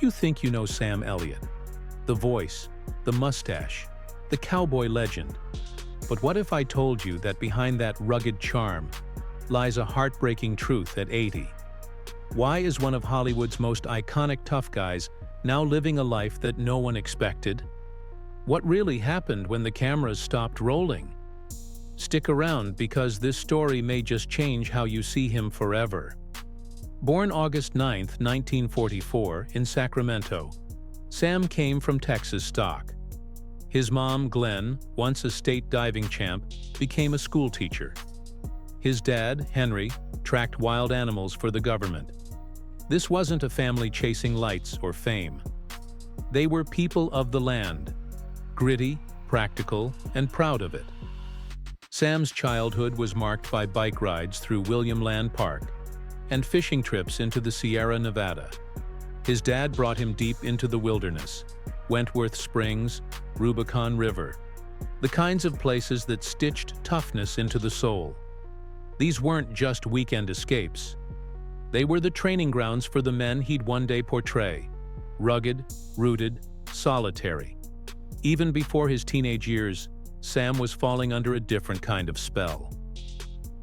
You think you know Sam Elliott, the voice, the mustache, the cowboy legend. But what if I told you that behind that rugged charm lies a heartbreaking truth at 80? Why is one of Hollywood's most iconic tough guys now living a life that no one expected? What really happened when the cameras stopped rolling? Stick around, because this story may just change how you see him forever. Born August 9, 1944, in Sacramento, Sam came from Texas stock. His mom, Glenn, once a state diving champ, became a schoolteacher. His dad, Henry, tracked wild animals for the government. This wasn't a family chasing lights or fame. They were people of the land, gritty, practical, and proud of it. Sam's childhood was marked by bike rides through William Land Park and fishing trips into the Sierra Nevada. His dad brought him deep into the wilderness, Wentworth Springs, Rubicon River, the kinds of places that stitched toughness into the soul. These weren't just weekend escapes. They were the training grounds for the men he'd one day portray: rugged, rooted, solitary. Even before his teenage years, Sam was falling under a different kind of spell.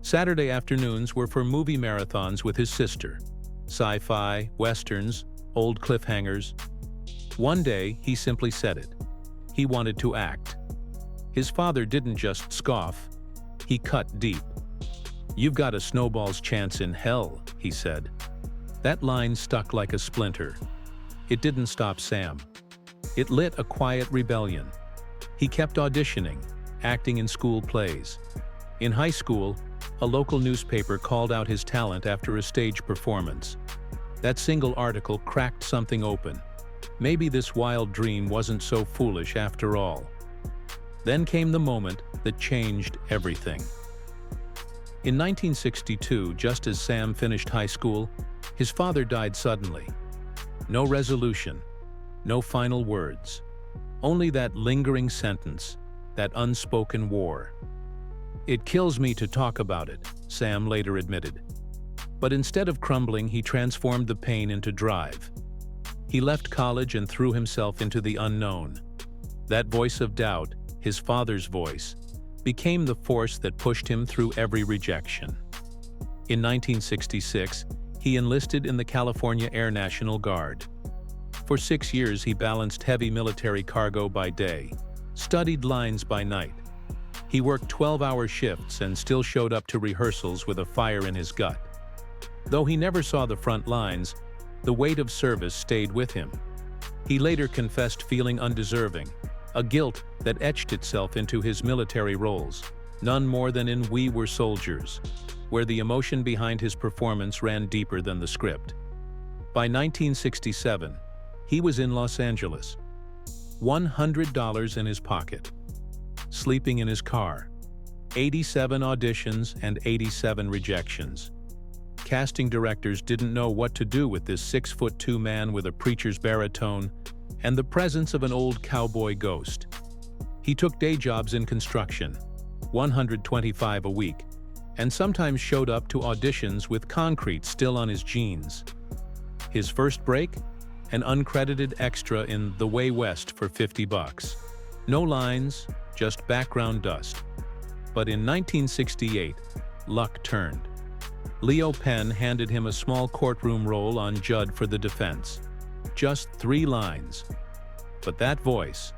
Saturday afternoons were for movie marathons with his sister. Sci-fi, westerns, old cliffhangers. One day, he simply said it. He wanted to act. His father didn't just scoff, he cut deep. "You've got a snowball's chance in hell," he said. That line stuck like a splinter. It didn't stop Sam. It lit a quiet rebellion. He kept auditioning, acting in school plays. In high school, a local newspaper called out his talent after a stage performance. That single article cracked something open. Maybe this wild dream wasn't so foolish after all. Then came the moment that changed everything. In 1962, just as Sam finished high school, his father died suddenly. No resolution, no final words. Only that lingering sentence, that unspoken war. "It kills me to talk about it," Sam later admitted. But instead of crumbling, he transformed the pain into drive. He left college and threw himself into the unknown. That voice of doubt, his father's voice, became the force that pushed him through every rejection. In 1966, he enlisted in the California Air National Guard. For 6 years, he balanced heavy military cargo by day, studied lines by night. He worked 12-hour shifts and still showed up to rehearsals with a fire in his gut. Though he never saw the front lines, the weight of service stayed with him. He later confessed feeling undeserving, a guilt that etched itself into his military roles, none more than in We Were Soldiers, where the emotion behind his performance ran deeper than the script. By 1967, he was in Los Angeles, $100 in his pocket, sleeping in his car, 87 auditions and 87 rejections. Casting directors didn't know what to do with this 6'2" man with a preacher's baritone and the presence of an old cowboy ghost. He took day jobs in construction, $125 a week, and sometimes showed up to auditions with concrete still on his jeans. His first break? An uncredited extra in The Way West for $50. No lines, just background dust. But in 1968, luck turned. Leo Penn handed him a small courtroom role on Judd for the defense. Just 3 lines. But that voice,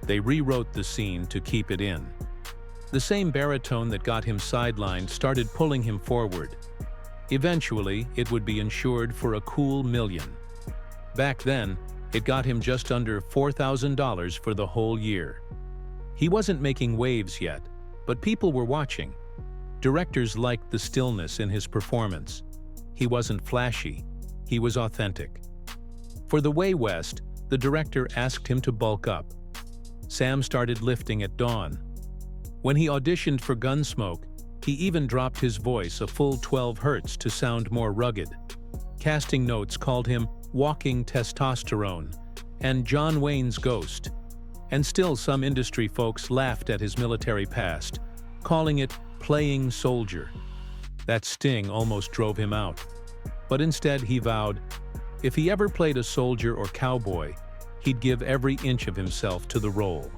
they rewrote the scene to keep it in. The same baritone that got him sidelined started pulling him forward. Eventually, it would be insured for a cool $1 million. Back then, it got him just under $4,000 for the whole year. He wasn't making waves yet, but people were watching. Directors liked the stillness in his performance. He wasn't flashy, he was authentic. For The Way West, the director asked him to bulk up. Sam started lifting at dawn. When he auditioned for Gunsmoke, he even dropped his voice a full 12 hertz to sound more rugged. Casting notes called him walking testosterone and John Wayne's ghost. And still some industry folks laughed at his military past, calling it playing soldier. That sting almost drove him out. But instead he vowed, If he ever played a soldier or cowboy, he'd give every inch of himself to the role.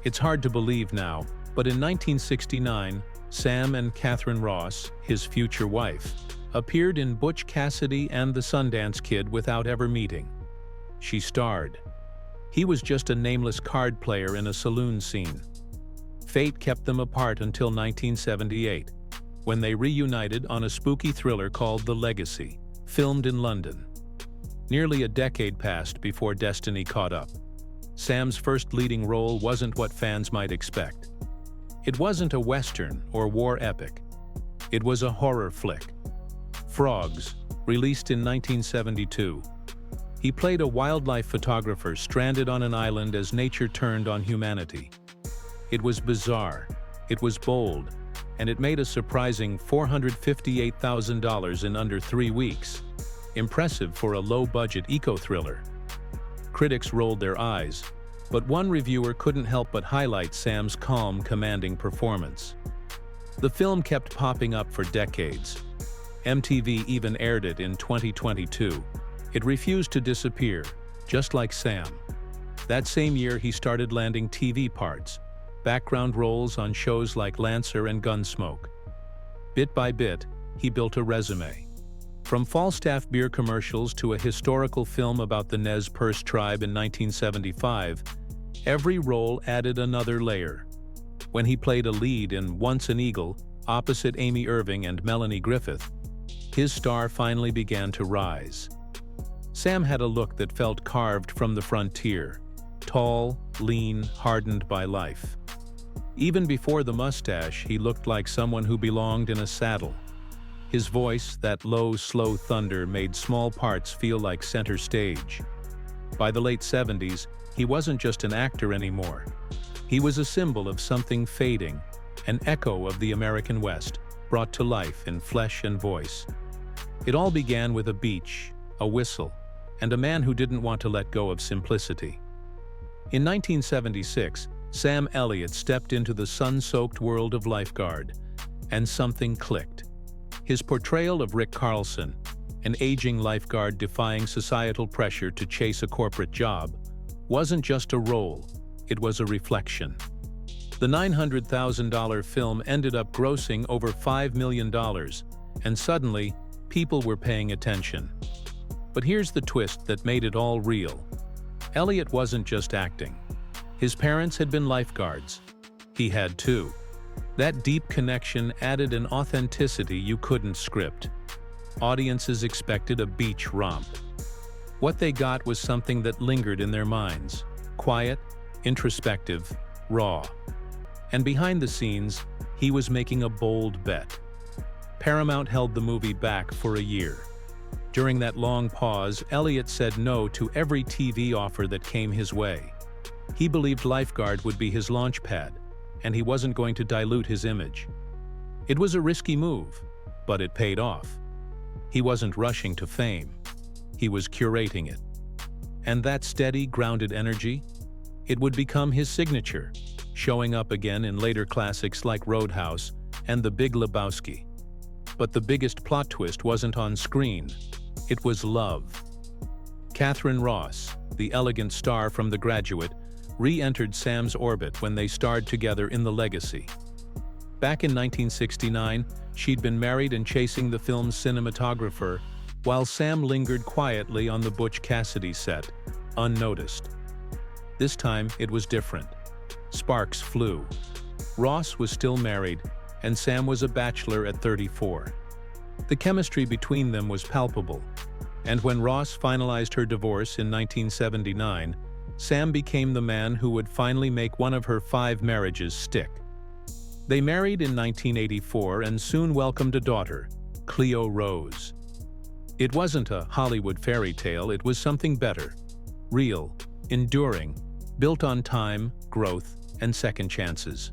It's hard to believe now, but in 1969, Sam and Catherine Ross, his future wife, appeared in Butch Cassidy and the Sundance Kid without ever meeting. She starred. He was just a nameless card player in a saloon scene. Fate kept them apart until 1978, when they reunited on a spooky thriller called The Legacy, filmed in London. Nearly a decade passed before destiny caught up. Sam's first leading role wasn't what fans might expect. It wasn't a western or war epic. It was a horror flick. Frogs, released in 1972. He played a wildlife photographer stranded on an island as nature turned on humanity. It was bizarre, it was bold, and it made a surprising $458,000 in under 3 weeks. Impressive for a low-budget eco-thriller. Critics rolled their eyes, but one reviewer couldn't help but highlight Sam's calm, commanding performance. The film kept popping up for decades. MTV even aired it in 2022. It refused to disappear, just like Sam. That same year he started landing TV parts, background roles on shows like Lancer and Gunsmoke. Bit by bit, he built a resume. From Falstaff beer commercials to a historical film about the Nez Perce tribe in 1975, every role added another layer. When he played a lead in Once an Eagle, opposite Amy Irving and Melanie Griffith, his star finally began to rise. Sam had a look that felt carved from the frontier, tall, lean, hardened by life. Even before the mustache, he looked like someone who belonged in a saddle. His voice, that low, slow thunder, made small parts feel like center stage. By the late 70s, he wasn't just an actor anymore. He was a symbol of something fading, an echo of the American West, brought to life in flesh and voice. It all began with a beach, a whistle, and a man who didn't want to let go of simplicity. In 1976, Sam Elliott stepped into the sun-soaked world of Lifeguard, and something clicked. His portrayal of Rick Carlson, an aging lifeguard defying societal pressure to chase a corporate job, wasn't just a role, it was a reflection. The $900,000 film ended up grossing over $5 million, and suddenly, people were paying attention. But here's the twist that made it all real. Elliott wasn't just acting. His parents had been lifeguards. He had too. That deep connection added an authenticity you couldn't script. Audiences expected a beach romp. What they got was something that lingered in their minds. Quiet, introspective, raw. And behind the scenes, he was making a bold bet. Paramount held the movie back for a year. During that long pause, Elliott said no to every TV offer that came his way. He believed Lifeguard would be his launch pad, and he wasn't going to dilute his image. It was a risky move, but it paid off. He wasn't rushing to fame. He was curating it. And that steady, grounded energy, it would become his signature, showing up again in later classics like Roadhouse and The Big Lebowski. But the biggest plot twist wasn't on screen. It was love. Catherine Ross, the elegant star from The Graduate, re-entered Sam's orbit when they starred together in The Legacy. Back in 1969, she'd been married and chasing the film's cinematographer, while Sam lingered quietly on the Butch Cassidy set, unnoticed. This time, it was different. Sparks flew. Ross was still married, and Sam was a bachelor at 34. The chemistry between them was palpable, and when Ross finalized her divorce in 1979, Sam became the man who would finally make one of her 5 marriages stick. They married in 1984 and soon welcomed a daughter, Cleo Rose. It wasn't a Hollywood fairy tale, it was something better. Real, enduring, built on time, growth, and second chances.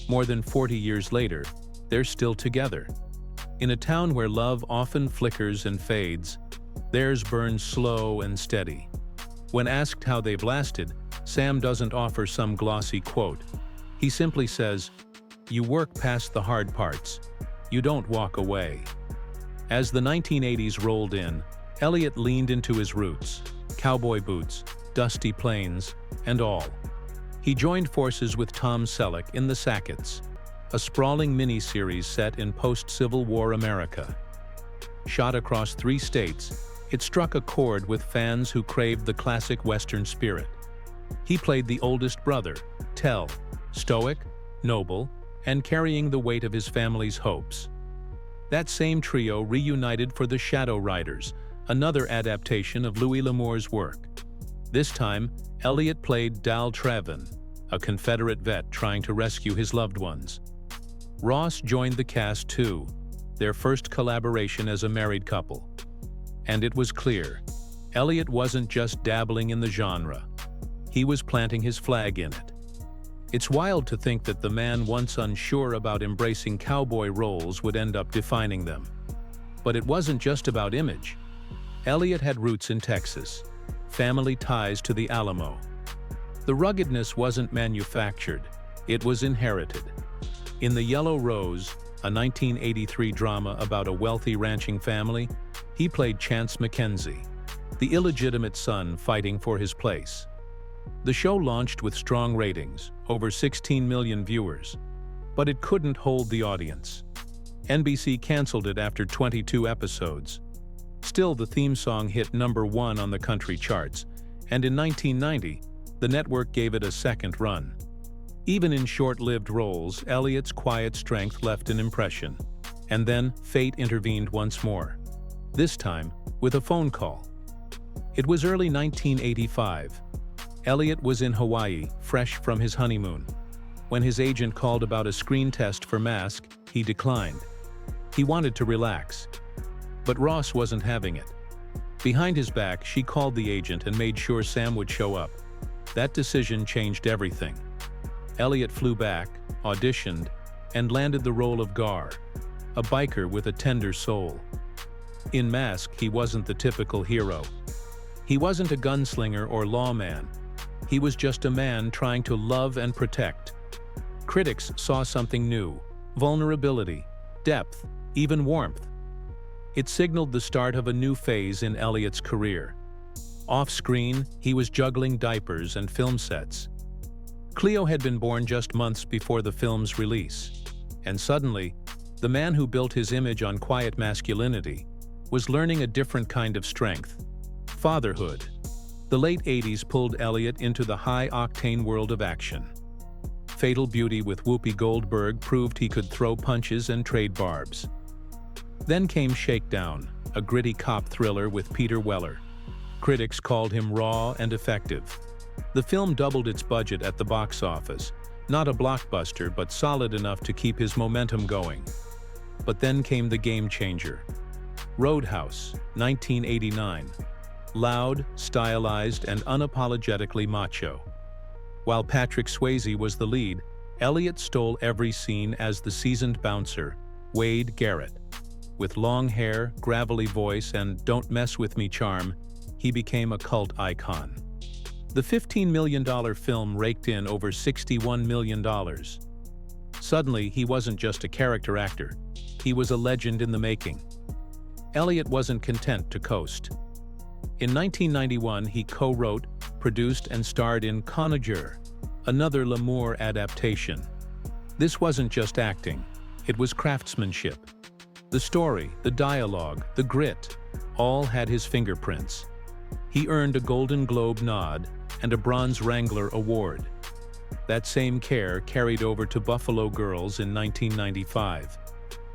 More than 40 years later, they're still together. In a town where love often flickers and fades, theirs burns slow and steady. When asked how they've lasted, Sam doesn't offer some glossy quote. He simply says, "You work past the hard parts. You don't walk away." As the 1980s rolled in, Elliott leaned into his roots, cowboy boots, dusty plains, and all. He joined forces with Tom Selleck in The Sackets, a sprawling miniseries set in post-Civil War America. Shot across 3 states, it struck a chord with fans who craved the classic Western spirit. He played the oldest brother, Tell, stoic, noble, and carrying the weight of his family's hopes. That same trio reunited for The Shadow Riders, another adaptation of Louis L'Amour's work. This time, Elliott played Dal Trevin, a Confederate vet trying to rescue his loved ones. Ross joined the cast too, their first collaboration as a married couple. And it was clear, Elliott wasn't just dabbling in the genre. He was planting his flag in it. It's wild to think that the man once unsure about embracing cowboy roles would end up defining them. But it wasn't just about image. Elliott had roots in Texas, family ties to the Alamo. The ruggedness wasn't manufactured, it was inherited. In The Yellow Rose, a 1983 drama about a wealthy ranching family, he played Chance McKenzie, the illegitimate son fighting for his place. The show launched with strong ratings, over 16 million viewers, but it couldn't hold the audience. NBC canceled it after 22 episodes. Still, the theme song hit #1 on the country charts, and in 1990, the network gave it a second run. Even in short-lived roles, Elliott's quiet strength left an impression. And then, fate intervened once more. This time, with a phone call. It was early 1985. Elliott was in Hawaii, fresh from his honeymoon. When his agent called about a screen test for Mask, he declined. He wanted to relax. But Ross wasn't having it. Behind his back, she called the agent and made sure Sam would show up. That decision changed everything. Elliott flew back, auditioned, and landed the role of Gar, a biker with a tender soul. In Mask, he wasn't the typical hero. He wasn't a gunslinger or lawman. He was just a man trying to love and protect. Critics saw something new: vulnerability, depth, even warmth. It signaled the start of a new phase in Elliott's career. Off-screen, he was juggling diapers and film sets. Cleo had been born just months before the film's release. And suddenly, the man who built his image on quiet masculinity was learning a different kind of strength: fatherhood. The late 80s pulled Elliott into the high-octane world of action. Fatal Beauty with Whoopi Goldberg proved he could throw punches and trade barbs. Then came Shakedown, a gritty cop thriller with Peter Weller. Critics called him raw and effective. The film doubled its budget at the box office, not a blockbuster but solid enough to keep his momentum going. But then came the game changer. Roadhouse, 1989. Loud, stylized, and unapologetically macho. While Patrick Swayze was the lead, Elliott stole every scene as the seasoned bouncer, Wade Garrett. With long hair, gravelly voice, and "don't mess with me" charm, he became a cult icon. The $15 million film raked in over $61 million. Suddenly, he wasn't just a character actor. He was a legend in the making. Elliott wasn't content to coast. In 1991, he co-wrote, produced, and starred in Connoisseur, another L'Amour adaptation. This wasn't just acting, it was craftsmanship. The story, the dialogue, the grit, all had his fingerprints. He earned a Golden Globe nod and a Bronze Wrangler Award. That same care carried over to Buffalo Girls in 1995.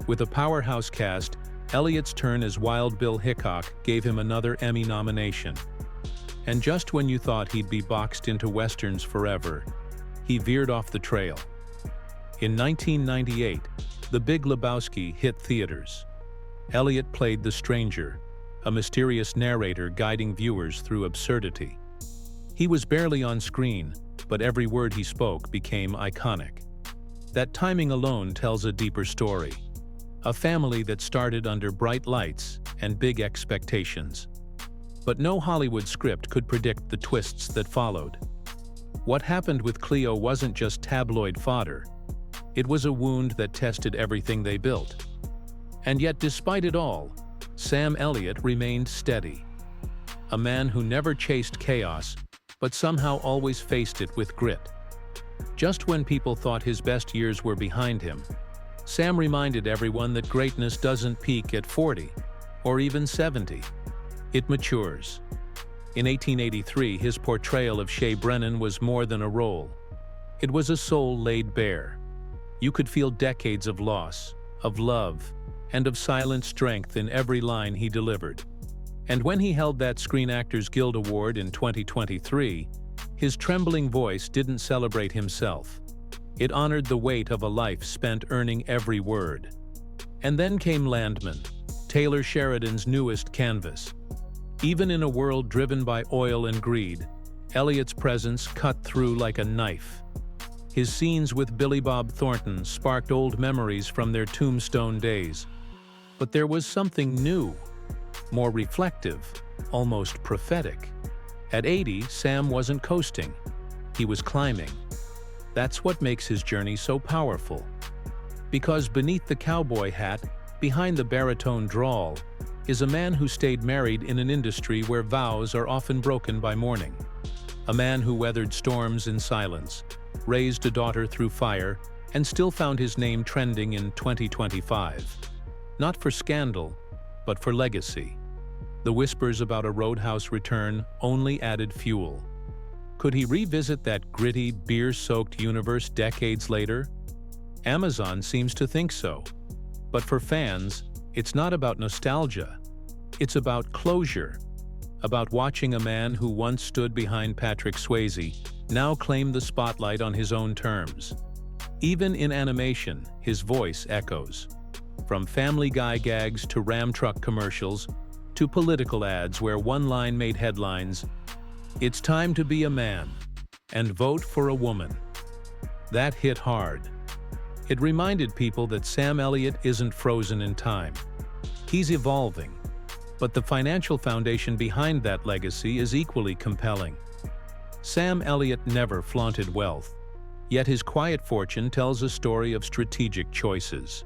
With a powerhouse cast, Elliott's turn as Wild Bill Hickok gave him another Emmy nomination. And just when you thought he'd be boxed into westerns forever, he veered off the trail. In 1998, The Big Lebowski hit theaters. Elliott played the stranger, a mysterious narrator guiding viewers through absurdity. He was barely on screen, but every word he spoke became iconic. That timing alone tells a deeper story. A family that started under bright lights and big expectations. But no Hollywood script could predict the twists that followed. What happened with Cleo wasn't just tabloid fodder. It was a wound that tested everything they built. And yet, despite it all, Sam Elliott remained steady. A man who never chased chaos, but somehow always faced it with grit. Just when people thought his best years were behind him, Sam reminded everyone that greatness doesn't peak at 40, or even 70. It matures. In 1883, his portrayal of Shea Brennan was more than a role. It was a soul laid bare. You could feel decades of loss, of love, and of silent strength in every line he delivered. And when he held that Screen Actors Guild Award in 2023, his trembling voice didn't celebrate himself. It honored the weight of a life spent earning every word. And then came Landman, Taylor Sheridan's newest canvas. Even in a world driven by oil and greed, Elliott's presence cut through like a knife. His scenes with Billy Bob Thornton sparked old memories from their Tombstone days. But there was something new, more reflective, almost prophetic. At 80, Sam wasn't coasting. He was climbing. That's what makes his journey so powerful. Because beneath the cowboy hat, behind the baritone drawl, is a man who stayed married in an industry where vows are often broken by mourning. A man who weathered storms in silence, raised a daughter through fire, and still found his name trending in 2025. Not for scandal, but for legacy. The whispers about a Roadhouse return only added fuel. Could he revisit that gritty, beer-soaked universe decades later? Amazon seems to think so. But for fans, it's not about nostalgia. It's about closure. About watching a man who once stood behind Patrick Swayze now claim the spotlight on his own terms. Even in animation, his voice echoes. From Family Guy gags to Ram truck commercials, to political ads where one line made headlines, "It's time to be a man, and vote for a woman." That hit hard. It reminded people that Sam Elliott isn't frozen in time. He's evolving. But the financial foundation behind that legacy is equally compelling. Sam Elliott never flaunted wealth, yet his quiet fortune tells a story of strategic choices.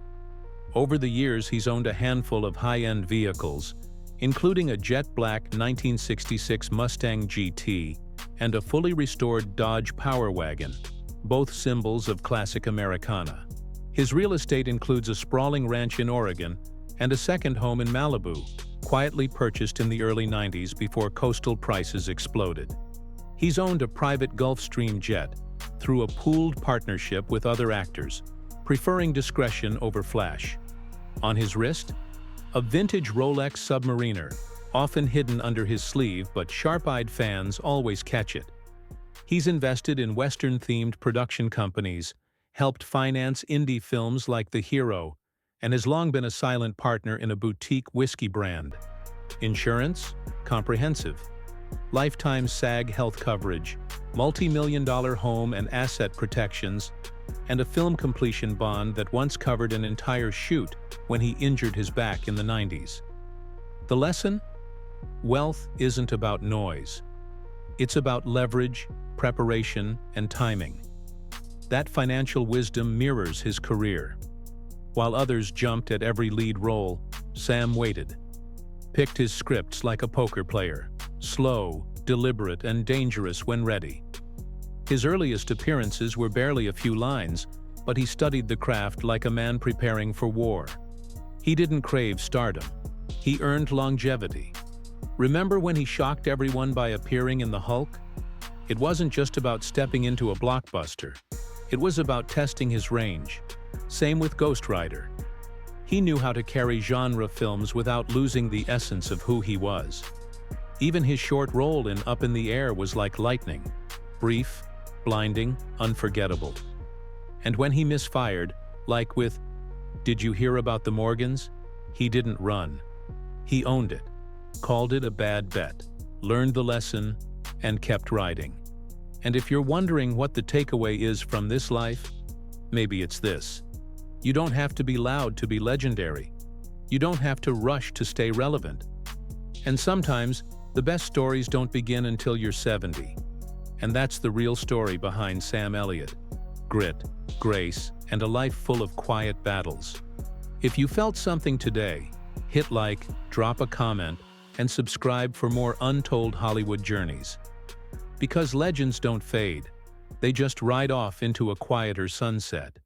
Over the years, he's owned a handful of high-end vehicles, including a jet-black 1966 Mustang GT and a fully restored Dodge Power Wagon, both symbols of classic Americana. His real estate includes a sprawling ranch in Oregon and a second home in Malibu, quietly purchased in the early 90s before coastal prices exploded. He's owned a private Gulfstream jet through a pooled partnership with other actors, preferring discretion over flash. On his wrist, a vintage Rolex Submariner, often hidden under his sleeve, but sharp-eyed fans always catch it. He's invested in Western-themed production companies, helped finance indie films like The Hero, and has long been a silent partner in a boutique whiskey brand. Insurance? Comprehensive. Lifetime SAG health coverage, multi-million-dollar home and asset protections, and a film completion bond that once covered an entire shoot when he injured his back in the 90s. The lesson? Wealth isn't about noise. It's about leverage, preparation, and timing. That financial wisdom mirrors his career. While others jumped at every lead role, Sam waited. Picked his scripts like a poker player, slow, deliberate, and dangerous when ready. His earliest appearances were barely a few lines, but he studied the craft like a man preparing for war. He didn't crave stardom. He earned longevity. Remember when he shocked everyone by appearing in The Hulk? It wasn't just about stepping into a blockbuster. It was about testing his range. Same with Ghost Rider. He knew how to carry genre films without losing the essence of who he was. Even his short role in Up in the Air was like lightning. Brief, blinding, unforgettable. And when he misfired, like with "Did you hear about the Morgans?" he didn't run. He owned it, called it a bad bet, learned the lesson, and kept riding. And if you're wondering what the takeaway is from this life, maybe it's this. You don't have to be loud to be legendary. You don't have to rush to stay relevant. And sometimes, the best stories don't begin until you're 70. And that's the real story behind Sam Elliott. Grit, grace, and a life full of quiet battles. If you felt something today, hit like, drop a comment, and subscribe for more untold Hollywood journeys. Because legends don't fade, they just ride off into a quieter sunset.